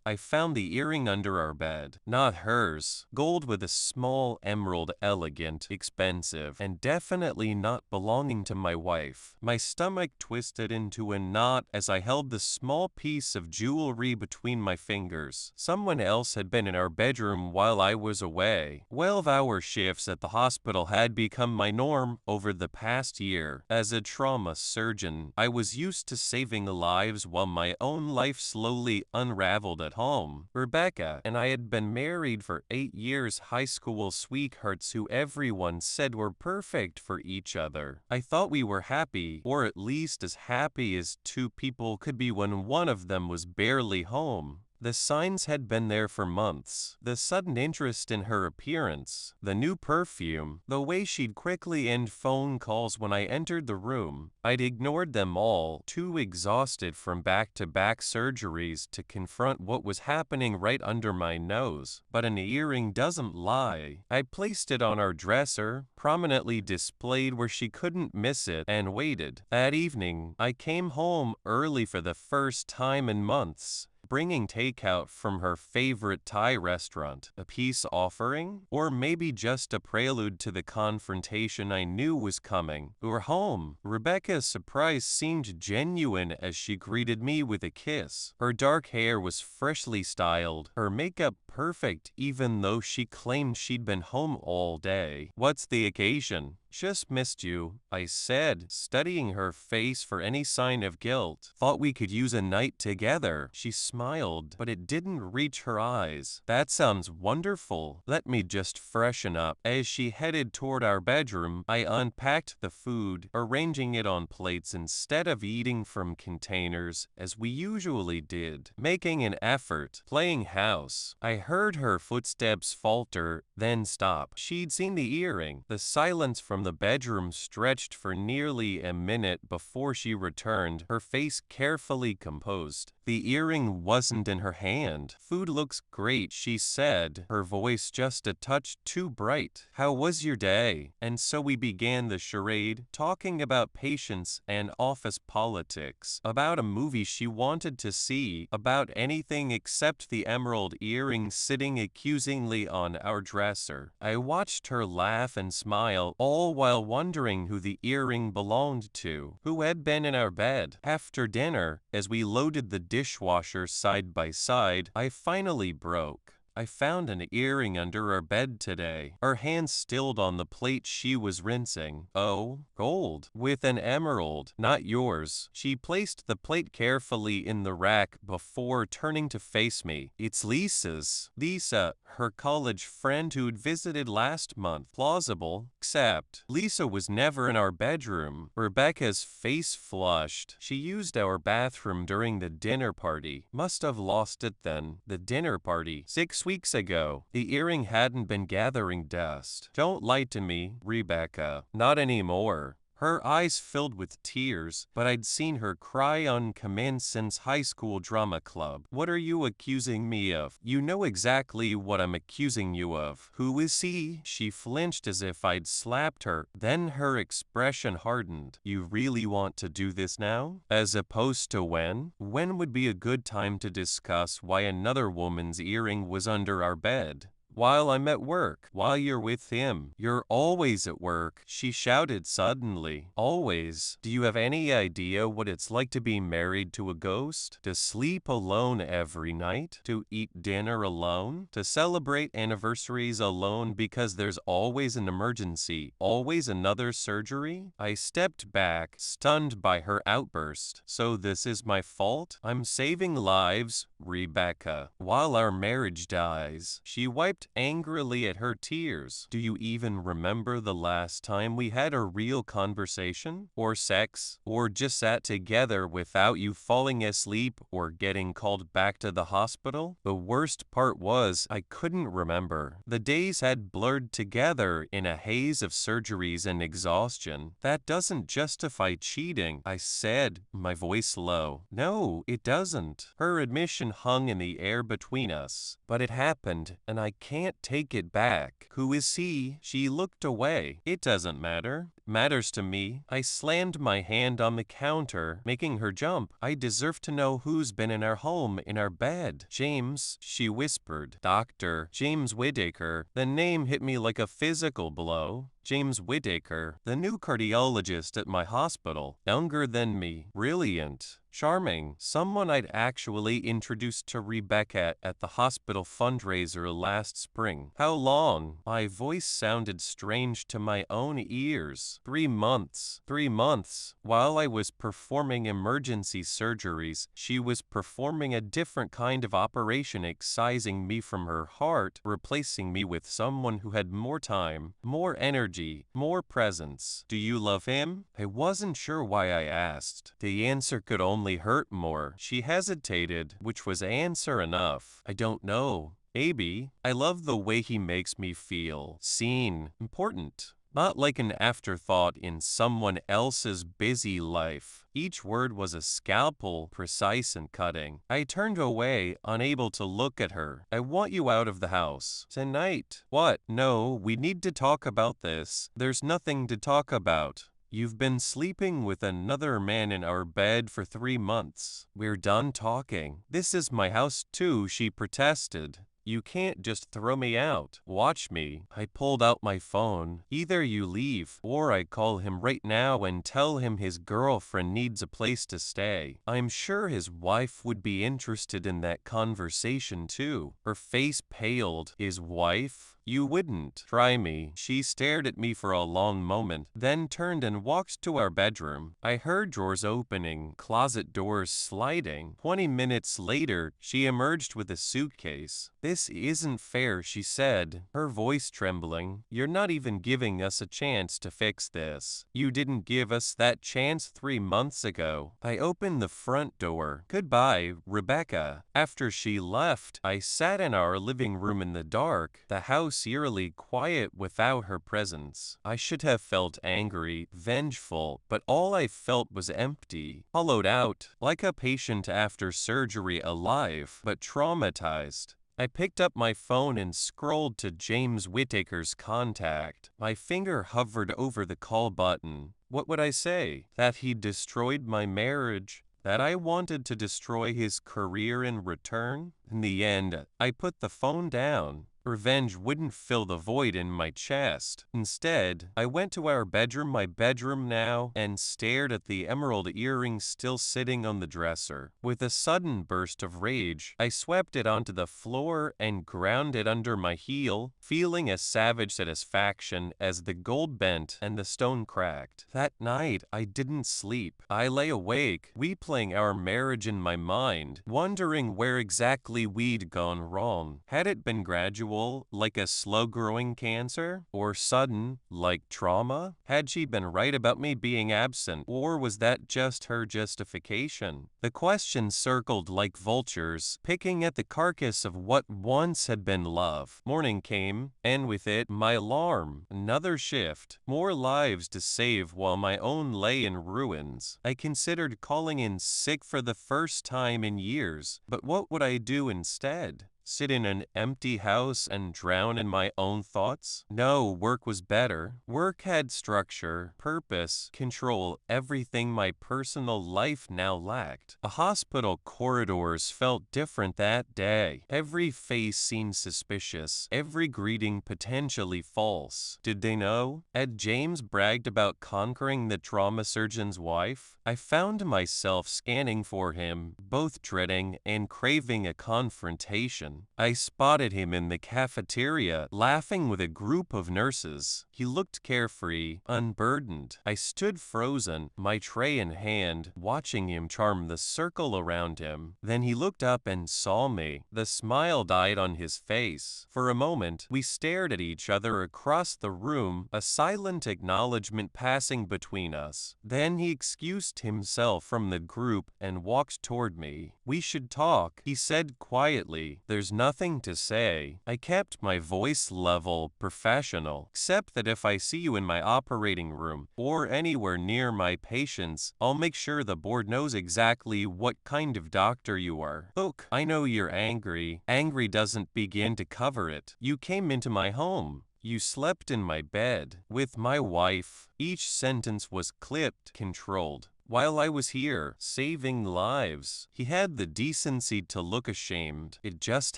I found the earring under our bed. Not hers. Gold with a small emerald, elegant, expensive, and definitely not belonging to my wife. My stomach twisted into a knot as I held the small piece of jewelry between my fingers. Someone else had been in our bedroom while I was away. 12-hour shifts at the hospital had become my norm over the past year. As a trauma surgeon, I was used to saving lives while my own life slowly unraveled at home. Rebecca and I had been married for 8 years, high school sweethearts who everyone said were perfect for each other. I thought we were happy, or at least as happy as two people could be when one of them was barely home. The signs had been there for months. The sudden interest in her appearance, the new perfume, the way she'd quickly end phone calls when I entered the room. I'd ignored them all, too exhausted from back-to-back surgeries to confront what was happening right under my nose. But an earring doesn't lie. I placed it on our dresser, prominently displayed where she couldn't miss it, and waited. That evening, I came home early for the first time in months, bringing takeout from her favorite Thai restaurant, a peace offering, or maybe just a prelude to the confrontation I knew was coming. We were home. Rebecca's surprise seemed genuine as she greeted me with a kiss. Her dark hair was freshly styled, her makeup perfect even though she claimed she'd been home all day. "What's the occasion?" "Just missed you," I said, studying her face for any sign of guilt. "Thought we could use a night together." She smiled, but it didn't reach her eyes. "That sounds wonderful. Let me just freshen up." As she headed toward our bedroom, I unpacked the food, arranging it on plates instead of eating from containers as we usually did, making an effort, playing house. I heard her footsteps falter, then stop. She'd seen the earring. The silence from the bedroom stretched for nearly a minute before she returned, her face carefully composed. The earring wasn't in her hand. "Food looks great," she said, her voice just a touch too bright. "How was your day?" And so we began the charade, talking about patience and office politics, about a movie she wanted to see, about anything except the emerald earring sitting accusingly on our dresser. I watched her laugh and smile, all while wondering who the earring belonged to, who had been in our bed. After dinner, as we loaded the dishwasher side by side, I finally broke. "I found an earring under our bed today." Her hand stilled on the plate she was rinsing. "Oh, gold. With an emerald. Not yours." She placed the plate carefully in the rack before turning to face me. "It's Lisa's." Lisa, her college friend who'd visited last month. Plausible, except Lisa was never in our bedroom. Rebecca's face flushed. "She used our bathroom during the dinner party. Must have lost it then." The dinner party. 6 weeks ago. The earring hadn't been gathering dust. "Don't lie to me, Rebecca." "Not anymore." Her eyes filled with tears, but I'd seen her cry on command since high school drama club. "What are you accusing me of?" "You know exactly what I'm accusing you of." "Who is he?" She flinched as if I'd slapped her, then her expression hardened. "You really want to do this now? As opposed to when? When would be a good time to discuss why another woman's earring was under our bed?" "While I'm at work." "While you're with him." "You're always at work," she shouted suddenly. "Always. Do you have any idea what it's like to be married to a ghost? To sleep alone every night? To eat dinner alone? To celebrate anniversaries alone because there's always an emergency, always another surgery?" I stepped back, stunned by her outburst. "So this is my fault? I'm saving lives, Rebecca, while our marriage dies." She wiped angrily at her tears. "Do you even remember the last time we had a real conversation? Or sex? Or just sat together without you falling asleep or getting called back to the hospital?" The worst part was I couldn't remember. The days had blurred together in a haze of surgeries and exhaustion. "That doesn't justify cheating," I said, my voice low. "No, it doesn't." Her admission hung in the air between us. "But it happened, and I can't take it back." "Who is he?" She looked away. "It doesn't matter." matters to me. I slammed my hand on the counter, making her jump. I deserve to know who's been in our home, in our bed. James, she whispered. Dr. James Whittaker. The name hit me like a physical blow. James Whittaker, the new cardiologist at my hospital. Younger than me. Brilliant. Charming. Someone I'd actually introduced to Rebecca at the hospital fundraiser last spring. How long? My voice sounded strange to my own ears. 3 months. 3 months. While I was performing emergency surgeries, she was performing a different kind of operation, excising me from her heart, replacing me with someone who had more time, more energy, more presence. Do you love him? I wasn't sure why I asked. The answer could only hurt more. She hesitated, which was answer enough. I don't know. Maybe. I love the way he makes me feel seen, important. Not like an afterthought in someone else's busy life. Each word was a scalpel, precise and cutting. I turned away, unable to look at her. I want you out of the house. Tonight. What? No, we need to talk about this. There's nothing to talk about. You've been sleeping with another man in our bed for 3 months. We're done talking. This is my house too, she protested. You can't just throw me out. Watch me. I pulled out my phone. Either you leave, or I call him right now and tell him his girlfriend needs a place to stay. I'm sure his wife would be interested in that conversation too. Her face paled. His wife? You wouldn't. Try me. She stared at me for a long moment, then turned and walked to our bedroom. I heard drawers opening, closet doors sliding. 20 minutes later, she emerged with a suitcase. This isn't fair, she said, her voice trembling. You're not even giving us a chance to fix this. You didn't give us that chance 3 months ago. I opened the front door. Goodbye, Rebecca. After she left, I sat in our living room in the dark. The house eerily quiet without her presence. I should have felt angry, vengeful, but all I felt was empty, hollowed out, like a patient after surgery, alive, but traumatized. I picked up my phone and scrolled to James Whittaker's contact. My finger hovered over the call button. What would I say? That he destroyed my marriage? That I wanted to destroy his career in return? In the end, I put the phone down. Revenge wouldn't fill the void in my chest. Instead, I went to our bedroom, my bedroom now, and stared at the emerald earring still sitting on the dresser. With a sudden burst of rage, I swept it onto the floor and ground it under my heel, feeling a savage satisfaction as the gold bent and the stone cracked. That night, I didn't sleep. I lay awake, replaying our marriage in my mind, wondering where exactly we'd gone wrong. Had it been gradual, like a slow-growing cancer? Or sudden, like trauma? Had she been right about me being absent, or was that just her justification? The questions circled like vultures, picking at the carcass of what once had been love. Morning came, and with it, my alarm. Another shift. More lives to save while my own lay in ruins. I considered calling in sick for the first time in years, but what would I do instead? Sit in an empty house and drown in my own thoughts? No, work was better. Work had structure, purpose, control, everything my personal life now lacked. The hospital corridors felt different that day. Every face seemed suspicious, every greeting potentially false. Did they know? Had James bragged about conquering the trauma surgeon's wife? I found myself scanning for him, both dreading and craving a confrontation. I spotted him in the cafeteria, laughing with a group of nurses. He looked carefree, unburdened. I stood frozen, my tray in hand, watching him charm the circle around him. Then he looked up and saw me. The smile died on his face. For a moment, we stared at each other across the room, a silent acknowledgement passing between us. Then he excused himself from the group and walked toward me. We should talk, he said quietly. There's nothing to say. I kept my voice level, professional, except that if I see you in my operating room or anywhere near my patients, I'll make sure the board knows exactly what kind of doctor you are. Look, I know you're angry. Angry doesn't begin to cover it. You came into my home. You slept in my bed with my wife. Each sentence was clipped, controlled. While I was here, saving lives. He had the decency to look ashamed. It just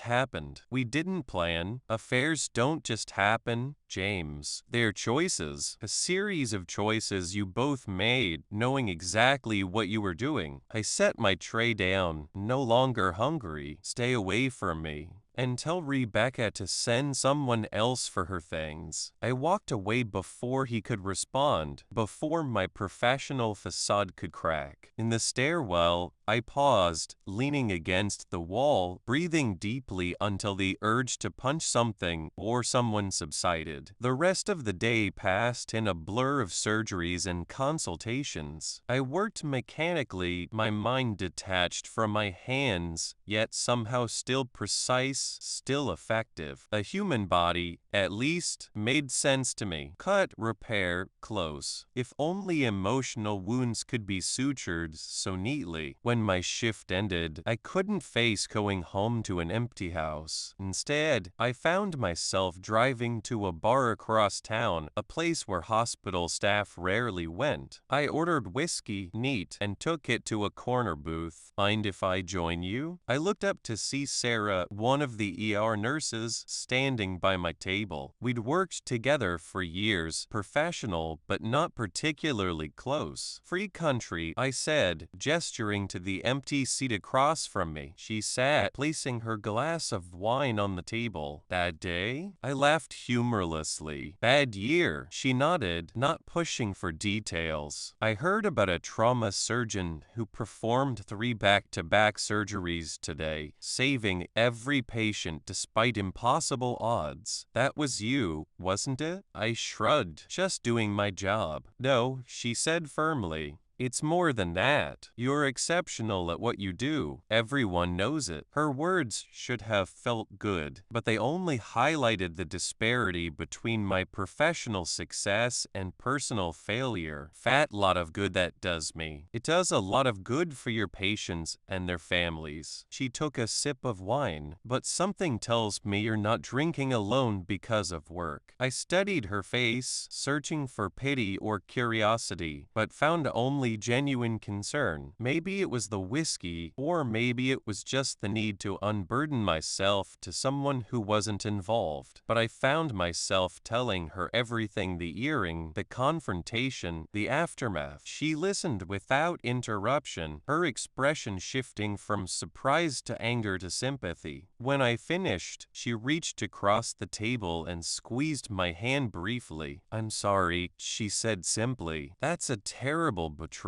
happened. We didn't plan. Affairs don't just happen, James. They're choices. A series of choices you both made, knowing exactly what you were doing. I set my tray down. No longer hungry. Stay away from me. And tell Rebecca to send someone else for her things. I walked away before he could respond, before my professional facade could crack. In the stairwell, I paused, leaning against the wall, breathing deeply until the urge to punch something or someone subsided. The rest of the day passed in a blur of surgeries and consultations. I worked mechanically, my mind detached from my hands, yet somehow still precise, still effective. A human body, at least, made sense to me. Cut, repair, close. If only emotional wounds could be sutured so neatly. When my shift ended, I couldn't face going home to an empty house. Instead, I found myself driving to a bar across town, a place where hospital staff rarely went. I ordered whiskey, neat, and took it to a corner booth. Mind if I join you? I looked up to see Sarah, one of the ER nurses, standing by my table. We'd worked together for years, professional but not particularly close. Free country, I said, gesturing to the empty seat across from me. She sat, placing her glass of wine on the table. Bad day? I laughed humorlessly. Bad year, she nodded, not pushing for details. I heard about a trauma surgeon who performed 3 back-to-back surgeries today, saving every patient despite impossible odds. That was you, wasn't it? I shrugged, just doing my job. No, she said firmly. It's more than that. You're exceptional at what you do. Everyone knows it. Her words should have felt good, but they only highlighted the disparity between my professional success and personal failure. Fat lot of good that does me. It does a lot of good for your patients and their families. She took a sip of wine, but something tells me you're not drinking alone because of work. I studied her face, searching for pity or curiosity, but found only genuine concern. Maybe it was the whiskey, or maybe it was just the need to unburden myself to someone who wasn't involved. But I found myself telling her everything: the earring, the confrontation, the aftermath. She listened without interruption, her expression shifting from surprise to anger to sympathy. When I finished, she reached across the table and squeezed my hand briefly. I'm sorry, she said simply. That's a terrible betrayal.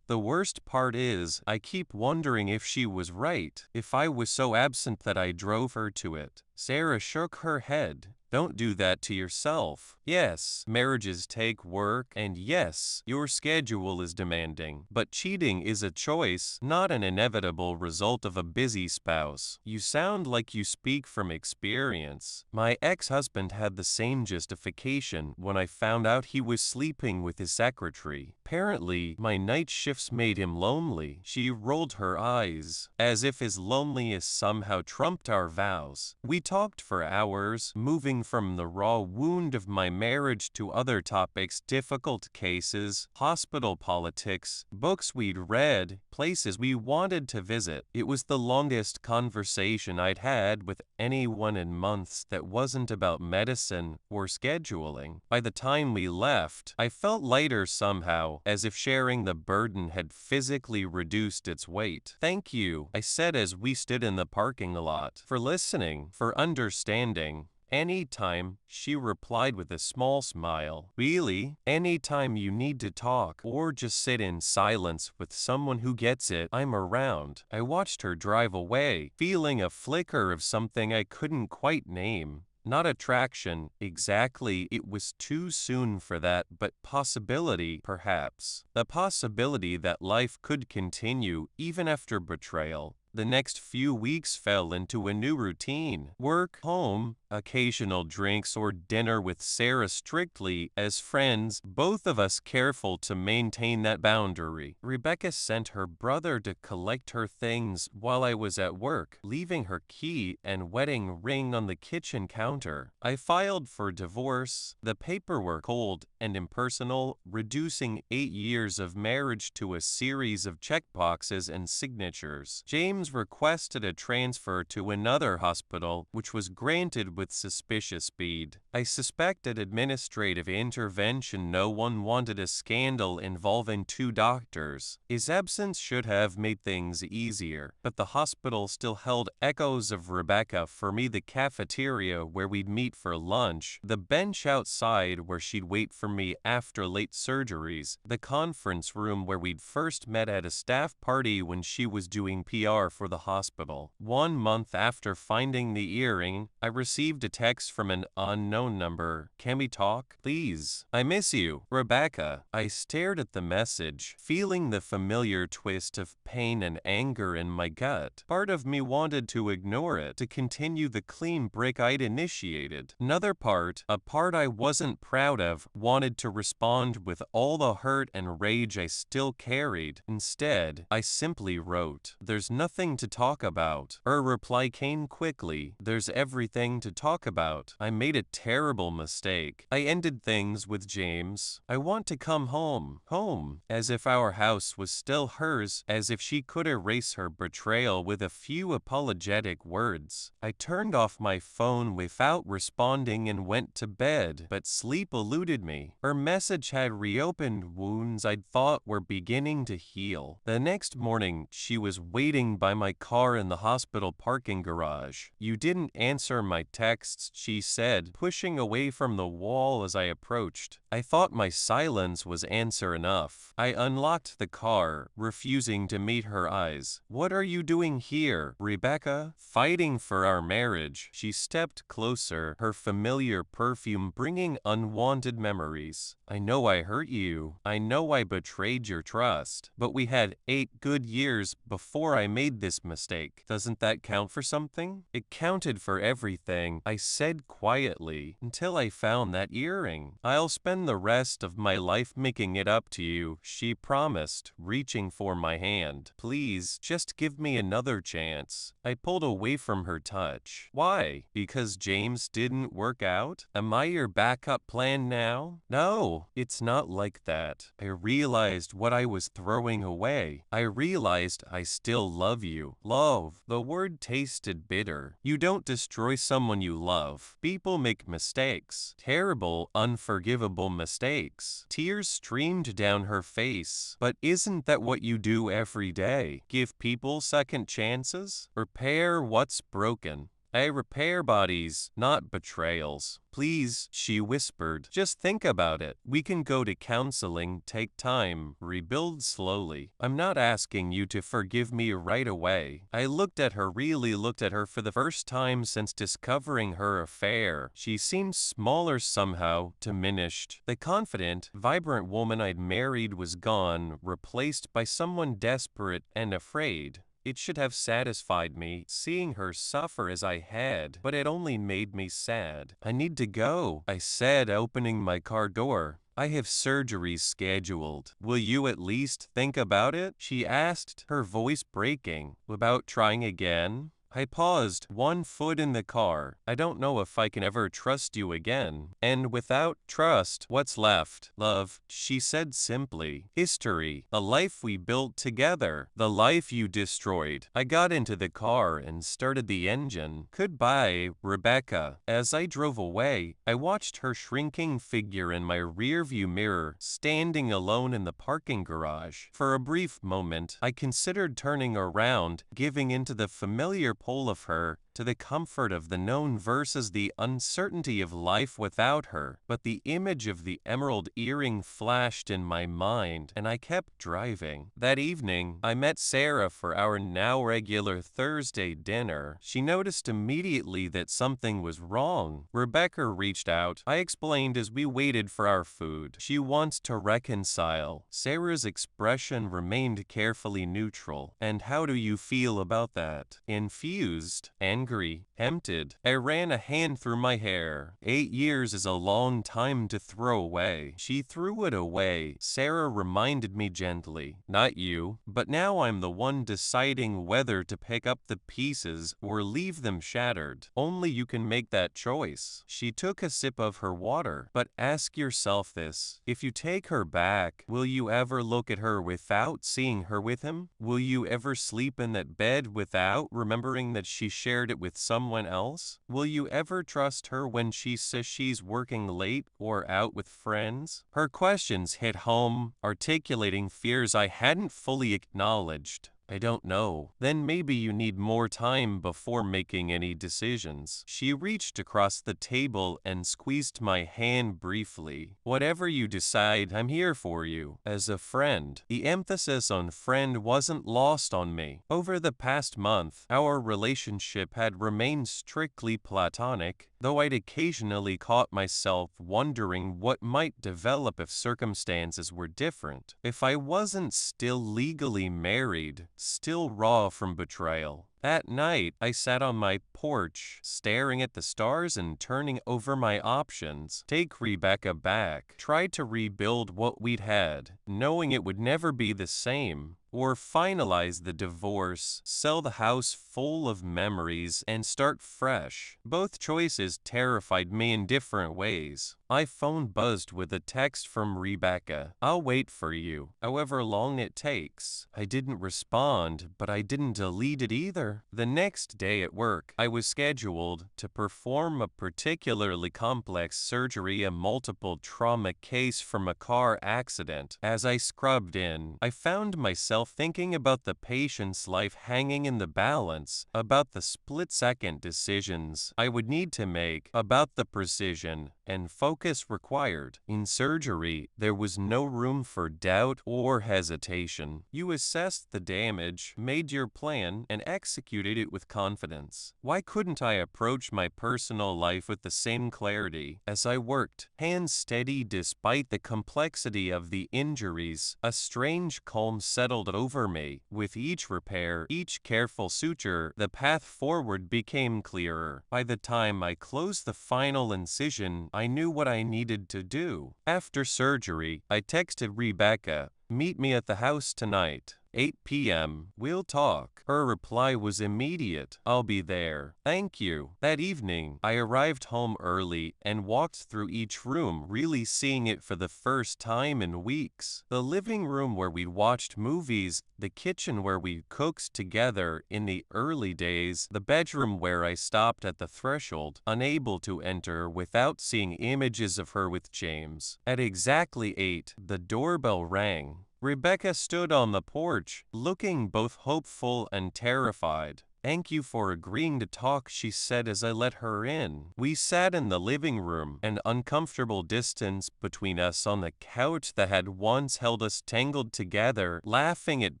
The worst part is, I keep wondering if she was right, if I was so absent that I drove her to it. Sarah shook her head. Don't do that to yourself. Yes, marriages take work, and yes, your schedule is demanding. But cheating is a choice, not an inevitable result of a busy spouse. You sound like you speak from experience. My ex-husband had the same justification when I found out he was sleeping with his secretary. Apparently, my night shifts made him lonely. She rolled her eyes, as if his loneliness somehow trumped our vows. We talked for hours, moving from the raw wound of my marriage to other topics: difficult cases, hospital politics, books we'd read, places we wanted to visit. It was the longest conversation I'd had with anyone in months that wasn't about medicine or scheduling. By the time we left, I felt lighter somehow, as if sharing the burden had physically reduced its weight. Thank you, I said as we stood in the parking lot, for listening, for understanding. Anytime, she replied with a small smile. Really? Anytime you need to talk or just sit in silence with someone who gets it, I'm around. I watched her drive away, feeling a flicker of something I couldn't quite name. Not attraction, exactly, it was too soon for that, but possibility, perhaps. The possibility that life could continue even after betrayal. The next few weeks fell into a new routine. Work, home, occasional drinks or dinner with Sarah strictly as friends, both of us careful to maintain that boundary. Rebecca sent her brother to collect her things while I was at work, leaving her key and wedding ring on the kitchen counter. I filed for divorce, the paperwork cold and impersonal, reducing 8 years of marriage to a series of checkboxes and signatures. James requested a transfer to another hospital, which was granted with suspicious speed. I suspected administrative intervention. No one wanted a scandal involving 2 doctors. His absence should have made things easier, but the hospital still held echoes of Rebecca. For me, the cafeteria where we'd meet for lunch, the bench outside where she'd wait for me after late surgeries, the conference room where we'd first met at a staff party when she was doing PR for the hospital. 1 month after finding the earring, I received a text from an unknown number. "Can we talk, please? I miss you, Rebecca." I stared at the message, feeling the familiar twist of pain and anger in my gut. Part of me wanted to ignore it, to continue the clean break I'd initiated. Another part, a part I wasn't proud of, wanted to respond with all the hurt and rage I still carried. Instead, I simply wrote, "There's nothing to talk about." Her reply came quickly, "There's everything to talk about. I made a terrible mistake. I ended things with James. I want to come home." Home, as if our house was still hers, as if she could erase her betrayal with a few apologetic words. I turned off my phone without responding and went to bed, but sleep eluded me. Her message had reopened wounds I'd thought were beginning to heal. The next morning, she was waiting by my car in the hospital parking garage. "You didn't answer my texts," she said, pushing away from the wall as I approached. I thought my silence was answer enough. I unlocked the car, refusing to meet her eyes. "What are you doing here, Rebecca?" "Fighting for our marriage." She stepped closer, her familiar perfume bringing unwanted memories. "I know I hurt you. I know I betrayed your trust. But we had 8 good years before I made this mistake. Doesn't that count for something?" It counted for everything, I said quietly, "until I found that earring. I'll spend the rest of my life making it up to you," she promised, reaching for my hand. "Please, just give me another chance." I pulled away from her touch. "Why? Because James didn't work out? Am I your backup plan now?" "No, it's not like that." I realized what I was throwing away. I realized I still love you. Love. The word tasted bitter. You don't destroy someone you love. People make mistakes. Terrible, unforgivable mistakes. Tears streamed down her face. "But isn't that what you do every day? Give people second chances? Repair what's broken." "I repair bodies, not betrayals." "Please," she whispered, "just think about it. We can go to counseling, take time, rebuild slowly. I'm not asking you to forgive me right away." I really looked at her for the first time since discovering her affair. She seemed smaller somehow, diminished. The confident, vibrant woman I'd married was gone, replaced by someone desperate and afraid. It should have satisfied me, seeing her suffer as I had, but it only made me sad. "I need to go," I said, opening my car door. "I have surgeries scheduled. Will you at least think about it?" she asked, her voice breaking. "About trying again?" I paused, one foot in the car. "I don't know if I can ever trust you again. And without trust, what's left? Love," she said simply. "History. A life we built together. The life you destroyed." I got into the car and started the engine. "Goodbye, Rebecca." As I drove away, I watched her shrinking figure in my rearview mirror, standing alone in the parking garage. For a brief moment, I considered turning around, giving into the familiar pull of her, to the comfort of the known versus the uncertainty of life without her. But the image of the emerald earring flashed in my mind, and I kept driving. That evening, I met Sarah for our now regular Thursday dinner. She noticed immediately that something was wrong. Rebecca reached out. I explained as we waited for our food. She wants to reconcile. Sarah's expression remained carefully neutral. And how do you feel about that? Infused, angry, tempted. I ran a hand through my hair. 8 years is a long time to throw away. She threw it away. Sarah reminded me gently. Not you, but now I'm the one deciding whether to pick up the pieces or leave them shattered. Only you can make that choice. She took a sip of her water. But ask yourself this. If you take her back, will you ever look at her without seeing her with him? Will you ever sleep in that bed without remembering that she shared it with someone else? Will you ever trust her when she says she's working late or out with friends? Her questions hit home, articulating fears I hadn't fully acknowledged. I don't know. Then maybe you need more time before making any decisions. She reached across the table and squeezed my hand briefly. Whatever you decide, I'm here for you. As a friend. The emphasis on friend wasn't lost on me. Over the past month, our relationship had remained strictly platonic, though I'd occasionally caught myself wondering what might develop if circumstances were different. If I wasn't still legally married, still raw from betrayal. That night, I sat on my porch, staring at the stars and turning over my options. Take Rebecca back. Tried to rebuild what we'd had, knowing it would never be the same. Or finalize the divorce, sell the house full of memories, and start fresh. Both choices terrified me in different ways. My phone buzzed with a text from Rebecca. I'll wait for you, however long it takes. I didn't respond, but I didn't delete it either. The next day at work, I was scheduled to perform a particularly complex surgery, a multiple trauma case from a car accident. As I scrubbed in, I found myself thinking about the patient's life hanging in the balance, about the split-second decisions I would need to make, about the precision and focus required. In surgery, there was no room for doubt or hesitation. You assessed the damage, made your plan, and executed it with confidence. Why couldn't I approach my personal life with the same clarity? As I worked, hands steady despite the complexity of the injuries, a strange calm settled over me. With each repair, each careful suture, the path forward became clearer. By the time I closed the final incision, I knew what I needed to do. After surgery, I texted Rebecca, "Meet me at the house tonight. 8 p.m. We'll talk." Her reply was immediate. "I'll be there. Thank you." That evening, I arrived home early and walked through each room, really seeing it for the first time in weeks. The living room where we'd watched movies, the kitchen where we cooked together in the early days, the bedroom where I stopped at the threshold, unable to enter without seeing images of her with James. At exactly 8, the doorbell rang. Rebecca stood on the porch, looking both hopeful and terrified. "Thank you for agreeing to talk," she said as I let her in. We sat in the living room, an uncomfortable distance between us on the couch that had once held us tangled together, laughing at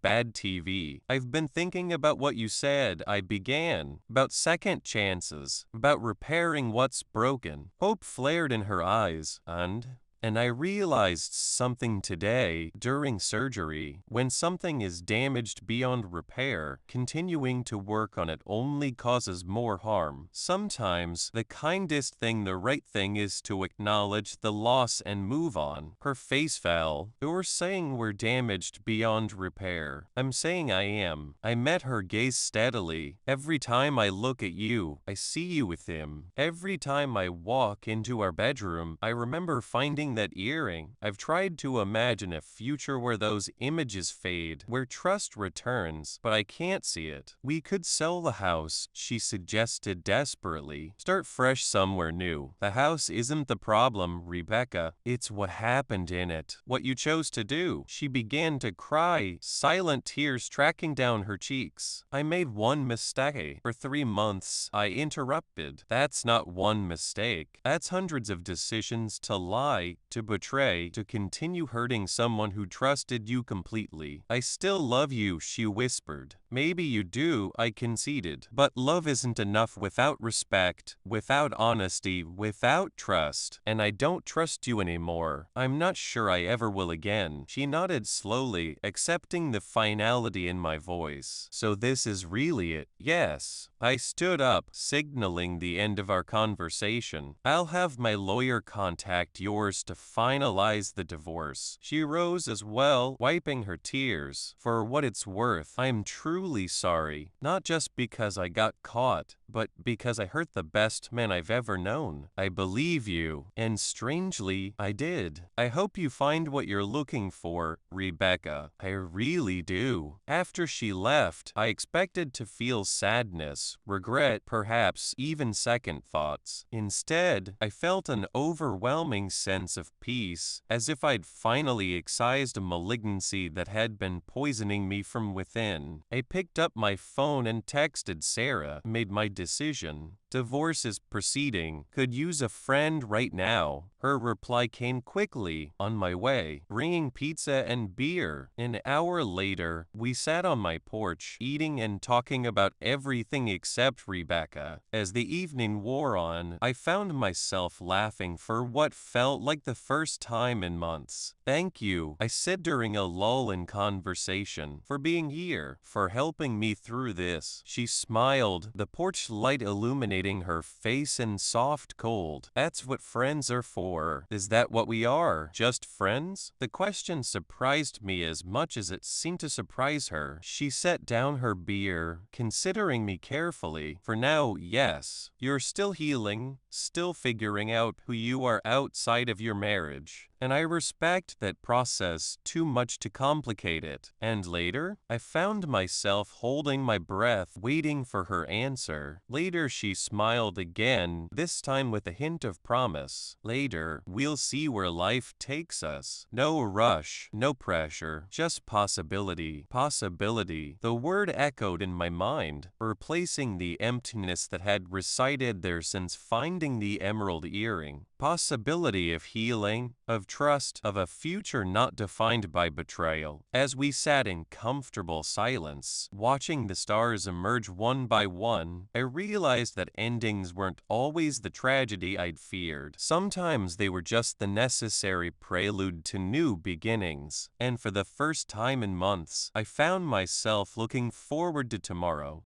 bad TV. "I've been thinking about what you said," I began. "About second chances, about repairing what's broken." Hope flared in her eyes, and I realized something today during surgery. When something is damaged beyond repair, continuing to work on it only causes more harm. Sometimes the kindest thing, the right thing, is to acknowledge the loss and move on. Her face fell. "You're saying we're damaged beyond repair." "I'm saying I am." I met her gaze steadily. "Every time I look at you, I see you with him. Every time I walk into our bedroom, I remember finding that earring. I've tried to imagine a future where those images fade, where trust returns, but I can't see it. We could sell the house, she suggested desperately. Start fresh somewhere new. The house isn't the problem, Rebecca. It's what happened in it. What you chose to do. She began to cry, silent tears tracking down her cheeks. I made one mistake. For 3 months, I interrupted. That's not one mistake. That's hundreds of decisions to lie, to betray, to continue hurting someone who trusted you completely. I still love you, she whispered. Maybe you do, I conceded. But love isn't enough without respect, without honesty, without trust. And I don't trust you anymore. I'm not sure I ever will again. She nodded slowly, accepting the finality in my voice. So this is really it? Yes. I stood up, signaling the end of our conversation. I'll have my lawyer contact yours to finalize the divorce. She rose as well, wiping her tears. For what it's worth, I'm truly sorry. Not just because I got caught, but because I hurt the best man I've ever known. I believe you, and strangely, I did. I hope you find what you're looking for, Rebecca. I really do. After she left, I expected to feel sadness, regret, perhaps even second thoughts. Instead, I felt an overwhelming sense of peace, as if I'd finally excised a malignancy that had been poisoning me from within. I picked up my phone and texted Sarah, made my decision. Divorce is proceeding. Could use a friend right now. Her reply came quickly, on my way, bringing pizza and beer. An hour later, we sat on my porch, eating and talking about everything except Rebecca. As the evening wore on, I found myself laughing for what felt like the first time in months. Thank you, I said during a lull in conversation, for being here, for helping me through this. She smiled, the porch light illuminating her face in soft cold. That's what friends are for. Is that what we are? Just friends? The question surprised me as much as it seemed to surprise her. She set down her beer, considering me carefully. For now, yes. You're still healing, still figuring out who you are outside of your marriage. And I respect that process too much to complicate it. And later, I found myself holding my breath, waiting for her answer. Later, she smiled again, this time with a hint of promise. Later, we'll see where life takes us. No rush, no pressure, just possibility. Possibility. The word echoed in my mind, replacing the emptiness that had resided there since finding the emerald earring. Possibility of healing, of trust, of a future not defined by betrayal. As we sat in comfortable silence, watching the stars emerge one by one, I realized that endings weren't always the tragedy I'd feared. Sometimes they were just the necessary prelude to new beginnings. And for the first time in months, I found myself looking forward to tomorrow.